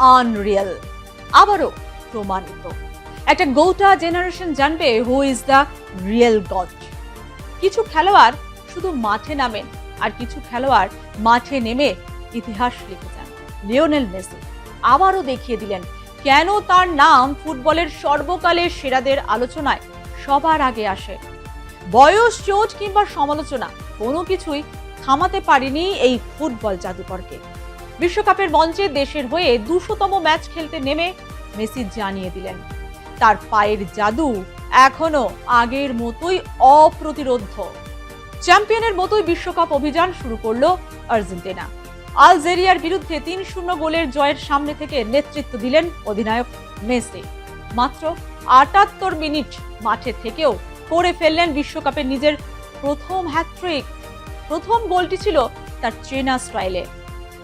Unreal, আবারও প্রমাণিত। একটা গোটা জেনারেশন জানবে who is the real god. কিছু খেলোয়াড় শুধু মাঠে নামেন, আর কিছু খেলোয়াড় মাঠে নেমে ইতিহাস লিখে যান। লিওনেল মেসি আবারও দেখিয়ে দিলেন কেন তার নাম ফুটবলের সর্বকালের সেরাদের আলোচনায় সবার আগে আসে। বয়স, চোট কিংবা সমালোচনা কোনো কিছুই থামাতে পারেনি এই ফুটবল জাদুকরকে। বিশ্বকাপের মঞ্চে দেশের হয়ে 200তম ম্যাচ খেলতে নেমে মেসি জানিয়ে দিলেন তার পায়ের জাদু এখনো আগের মতোই অপ্রতিরোধ্য। চ্যাম্পিয়নের মতোই বিশ্বকাপ অভিযান শুরু করলো আর্জেন্টিনা। আলজেরিয়ার বিরুদ্ধে 3-0 গোলের জয়ের সামনে থেকে নেতৃত্ব দিলেন অধিনায়ক মেসি। মাত্র 78 মিনিট মাঠে থেকেও করে ফেললেন বিশ্বকাপে নিজের প্রথম হ্যাটট্রিক। প্রথম গোলটি ছিল তার চেনা স্টাইলে,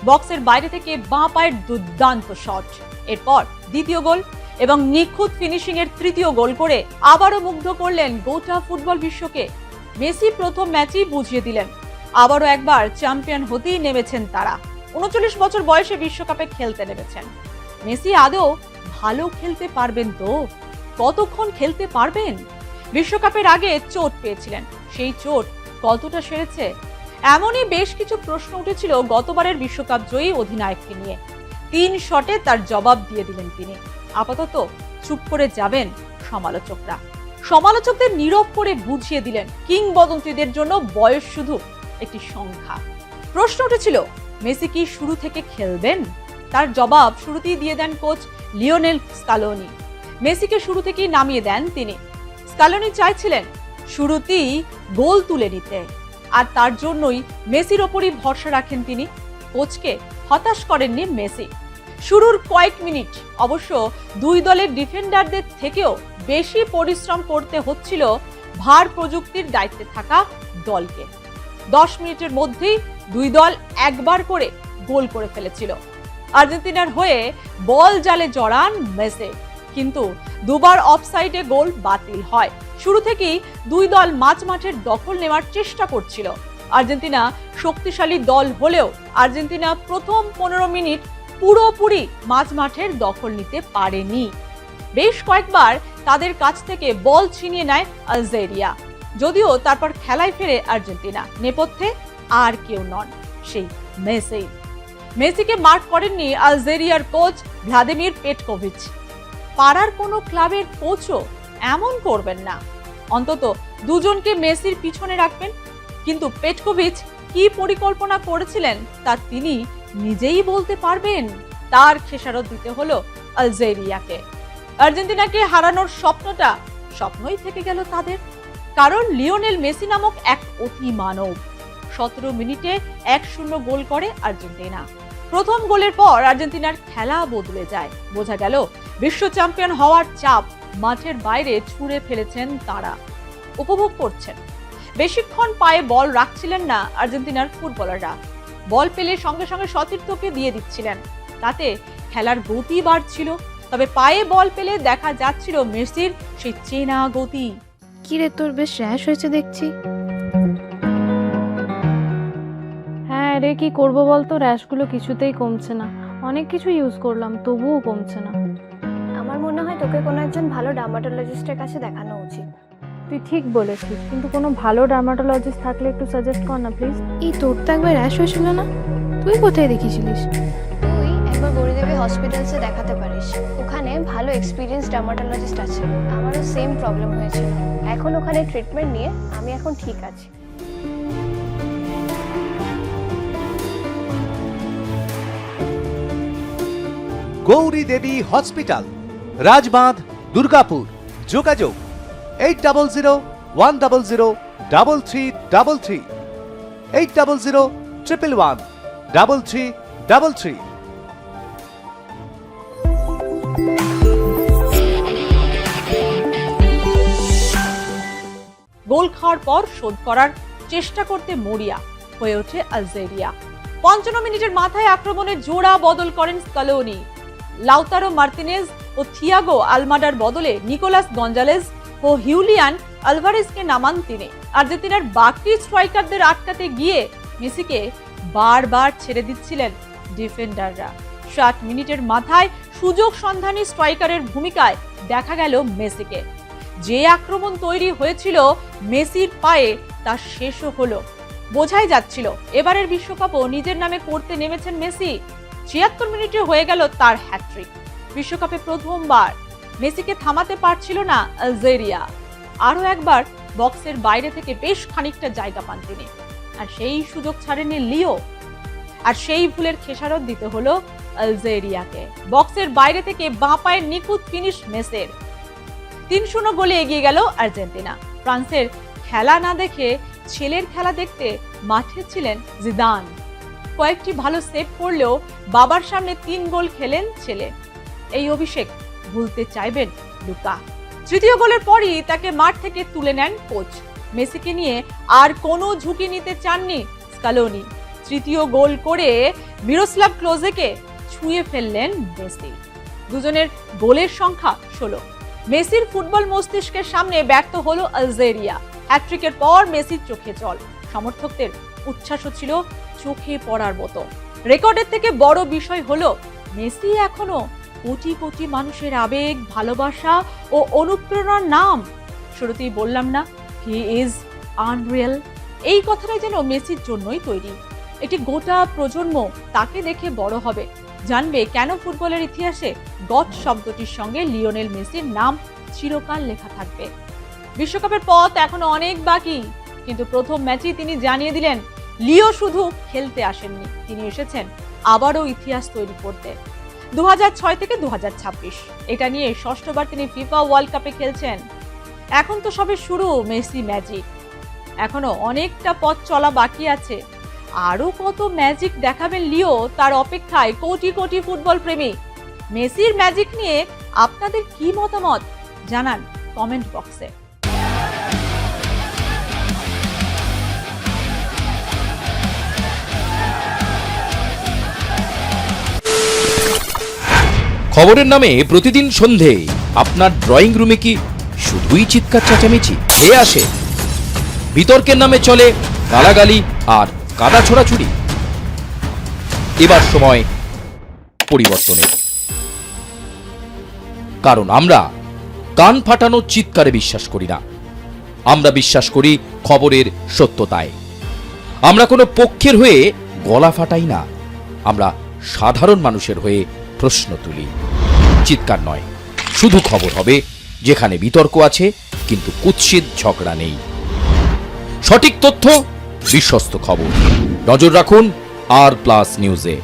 বক্সের বাইরে থেকে বাঁ পায়ের দুর্দান্ত শট। এরপর দ্বিতীয় গোল এবং নিখুঁত ফিনিশিং এর তৃতীয় গোল করে আবারও মুগ্ধ করলেন গোটা ফুটবল বিশ্বকে। মেসি প্রথম ম্যাচেই বুঝিয়ে দিলেন আবারও একবার চ্যাম্পিয়ন হতেই নেমেছেন তারা। 39 বছর বয়সে বিশ্বকাপে খেলতে নেমেছেন। মেসি আদৌ ভালো খেলতে পারবেন তো? কতক্ষণ খেলতে পারবেন? বিশ্বকাপের আগে চোট পেয়েছিলেন, সেই চোট কতটা সেরেছে? এমনই বেশ কিছু প্রশ্ন উঠেছিল গতবারের বিশ্বকাপ জয়ী অধিনায়ককে নিয়ে। 3 শটে তার জবাব দিয়ে দিলেন তিনি। আপাতত চুপ করে যাবেন সমালোচকরা। সমালোচকদের নীরব করে বুঝিয়ে দিলেন কিংবদন্তিদের জন্য বয়স শুধু একটি সংখ্যা। প্রশ্ন উঠেছিল মেসি কি শুরু থেকে খেলবেন? তার জবাব শুরুতেই দিয়ে দেন কোচ লিওনেল স্কালোনি। মেসিকে শুরু থেকেই নামিয়ে দেন তিনি। স্কালোনি চাইছিলেন শুরুতেই গোল তুলে নিতে, আর তার জন্যই মেসির ওপরই ভরসা রাখেন তিনি। কোচকে হতাশ করেননি মেসি। শুরুর কয়েক মিনিট অবশ্য দুই দলের ডিফেন্ডারদের থেকেও বেশি পরিশ্রম করতে হচ্ছিল ভার প্রযুক্তির দায়িত্বে থাকা দলকে। 10 মিনিটের মধ্যেই দুই দল একবার করে গোল করে ফেলেছিল। আর্জেন্টিনার হয়ে বল জালে জড়ান মেসি, কিন্তু দুবার অফসাইডে গোল বাতিল হয়। শুরু থেকেই দুই দল মাঝমাঠের দখল নেওয়ার চেষ্টা করছিল। আর্জেন্টিনা শক্তিশালী দল হলেও আর্জেন্টিনা প্রথম 15 মিনিট পুরোপুরি মাঝমাঠের দখল নিতে পারেনি। বেশ কয়েকবার তাদের কাছ থেকে বল ছিনিয়ে নেয় আলজেরিয়া। যদিও তারপর খেলায় ফেরে আর্জেন্টিনা। নেপথ্যে আর কেউ নন, সেই মেসি। মেসিকে মার্ক করেননি আলজেরিয়ার কোচ ভ্লাদিমির পেটকোভিচ। পাড়ার কোনো ক্লাবের কোচও এমন করবেন না। অন্তত দুজনকে মেসির পিছনে রাখবেন। কিন্তু পেটকোভিচ কি পরিকল্পনা করেছিলেন তা তিনি নিজেই বলতে পারবেন। তার খেসারত দিতে হলো আলজেরিয়াকে। আর্জেন্টিনাকে হারানোর স্বপ্নটা স্বপ্নই থেকে গেল তাদের, কারণ লিওনেল মেসি নামক এক অতি মানব। 17 মিনিটে 1-0 গোল করে আর্জেন্টিনা। প্রথম গোলের পর আর্জেন্টিনার খেলা বদলে যায়। বোঝা গেল বিশ্ব চ্যাম্পিয়ন হওয়ার চাপ মাঠের বাইরে ছুঁড়ে ফেলেছেন তারা। উপভোগ করছেন। বেশিক্ষণ পায়ে বল রাখছিলেন না আর্জেন্টিনার ফুটবলাররা। বল পেলে সঙ্গে সঙ্গে সতীর্থকে দিয়ে দিচ্ছিলেন। তাতে খেলার গতি বাড়ছিল। তবে পায়ে বল পেলে দেখা যাচ্ছিল মেসির সেই চেনা গতি। কিরে, তোর বেশ র্যাশ হয়েছে দেখছি। হ্যাঁ রে, কি করবো বলতো, র্যাশগুলো কিছুতেই কমছে না। অনেক কিছু ইউজ করলাম তবুও কমছে না। আমার মনে হয় তোকে কোনো একজন ভালো ডার্মাটোলজিস্টের কাছে দেখানো উচিত। তুই ঠিক বলেছিস, কিন্তু কোনো ভালো ডার্মাটোলজিস্ট থাকলে একটু সাজেস্ট কর না প্লিজ। এই তোর তো একবার র্যাশ হয়েছিল না? তুই কোথায় দেখিয়েছিলিস? তুই একবার গৌরীদেবী হসপিটালসে দেখাতে পারিস। ওখানে ভালো এক্সপিরিয়েন্স ডার্মাটোলজিস্ট আছে। আমারও সেম প্রবলেম হয়েছিল। এখন ওখানে ট্রিটমেন্ট নিয়ে আমি এখন ঠিক আছি। গৌরী দেবী হসপিটাল, রাজবাঁধ, দুর্গাপুর। যোগাযোগ 8001003333, 8001113333। গোল খাওয়ার পর শোধ করার চেষ্টা করতে মরিয়া হয়ে ওঠে আলজেরিয়া। 55 মিনিটের মাথায় আক্রমণে জোড়া বদল করেন স্কালোনি। লাউতারো মার্তিনেজ ও থিয়াগো আলমাডার বদলে নিকোলাস গঞ্জালেজ ও হিউলিয়ান আলভারেজকে নামান তিনি। আর্জেন্টিনার বাকি স্ট্রাইকারদের আটকাতে গিয়ে মেসিকে বারবার ছেড়ে দিচ্ছিলেন ডিফেন্ডাররা। 108 মিনিটের মাথায় সুযোগ সন্ধানী স্ট্রাইকারের ভূমিকায় দেখা গেল মেসিকে। যে আক্রমণ তৈরি হয়েছিল মেসির পায়ে তা শেষও হলো। বোঝাই যাচ্ছিল এবারের বিশ্বকাপও নিজের নামে করতে নেমেছেন মেসি। 76 মিনিটে হয়ে গেল তার হ্যাট্রিক। বিশ্বকাপে প্রথমবার মেসিকে থামাতে পারছিল না আলজেরিয়া। আরো একবার বক্সের বাইরে থেকে বেশ খানিকটা জায়গা পান তিনি, আর সেই সুযোগ ছাড়েনি লিও। আর সেই ভুলের খেসারত দিতে হলো আলজেরিয়াকে। বক্সের বাইরে থেকে বাঁ পায়ের নিখুঁত ফিনিশ মেসির। 3-0 গোলে এগিয়ে গেল আর্জেন্টিনা। ফ্রান্সের খেলা না দেখে ছেলের খেলা দেখতে মাঠে ছিলেন জিদান। কয়েকটি ভালো সেভ করলেও বাবার সামনে 3 গোল খেলেন ছেলে। এই অভিষেক ভুলতে চাইবেন লুকা। তৃতীয় গোলের পরই তাকে মাঠ থেকে তুলে নেন কোচ। মেসিকে নিয়ে আর কোনো ঝুঁকি নিতে চাননি স্কালোনি। তৃতীয় গোল করে মিরোস্লাভ ক্লোজেকে ছুঁয়ে ফেললেন মেসি। দুজনের গোলের সংখ্যা 16। মেসির ফুটবল মস্তিষ্কের সামনে ব্যর্থ হলো আলজেরিয়া। হ্যাট্রিকের পর মেসির চোখে জল। সমর্থকদের উচ্ছ্বাসও ছিল চোখে পড়ার মতো। রেকর্ডের থেকে বড় বিষয় হলো মেসি এখনো কোটি কোটি মানুষের আবেগ, ভালোবাসা ও অনুপ্রেরণার নাম। শুরুতেই বললাম না, হি ইজ আনরিয়েল। এই কথাটাই যেন মেসির জন্যই তৈরি। একটি গোটা প্রজন্ম তাকে দেখে বড় হবে, জানবে কেন ফুটবলের ইতিহাসে গড শব্দটির সঙ্গে লিওনেল মেসির নাম চিরকাল লেখা থাকবে। বিশ্বকাপের পথ এখনো অনেক বাকি, কিন্তু প্রথম ম্যাচেই তিনি জানিয়ে দিলেন লিও শুধু খেলতে আসেননি, তিনি এসেছেন আবারও ইতিহাস তৈরি করতে। 2006 থেকে 2026 এটা নিয়ে ষষ্ঠবার তিনি ফিফা ওয়ার্ল্ড কাপে খেলছেন। এখন তো সবে শুরু মেসি ম্যাজিক। এখনো অনেকটা পথ চলা বাকি আছে। আরো কত ম্যাজিক দেখাবেন লিও, তার অপেক্ষায় কোটি কোটি ফুটবল প্রেমী। মেসির ম্যাজিক নিয়ে আপনাদের কি মতামত জানান কমেন্ট বক্সে। খবরের নামে প্রতিদিন সন্ধে আপনার ড্রয়িং রুমে কি শুধুই চিৎকার চেঁচামেচি খেয়ে আসে? বিতর্কের নামে চলে গালাগালি আর কাদা ছোড়াছুড়ি। এবার সময় পরিবর্তনের, কারণ আমরা কান ফাটানো চিৎকারে বিশ্বাস করি না। আমরা বিশ্বাস করি খবরের সত্যতায়। আমরা কোনো পক্ষের হয়ে গলা ফাটাই না, আমরা সাধারণ মানুষের হয়ে প্রশ্ন তুলি। চিৎকার নয়, শুধু খবর হবে যেখানে বিতর্ক আছে কিন্তু কুৎসিত ঝগড়া নেই। সঠিক তথ্য, বিশ্বস্ত খবর। নজর রাখুন আর প্লাস নিউজে।